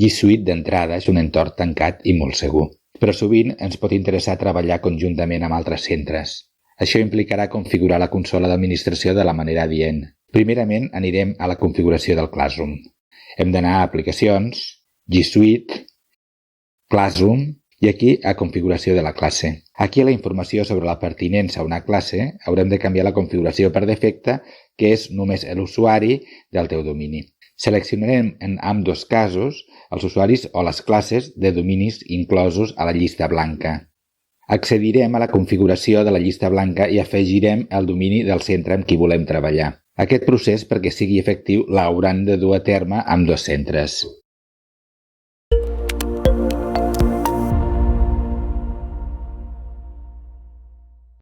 G Suite d'entrada és un entorn tancat i molt segur, però sovint ens pot interessar treballar conjuntament amb altres centres. Això implicarà configurar la consola d'administració de la manera adient. Primerament anirem a la configuració del Classroom. Hem d'anar a Aplicacions, G Suite, Classroom i aquí a Configuració de la classe. Aquí a la informació sobre la pertinença a una classe haurem de canviar la configuració per defecte, que és només l'usuari del teu domini. Seleccionarem en ambdós casos els usuaris o les classes de dominis inclosos a la llista blanca. Accedirem a la configuració de la llista blanca i afegirem el domini del centre amb qui volem treballar. Aquest procés, perquè sigui efectiu, l'hauran de dur a terme amb dos centres.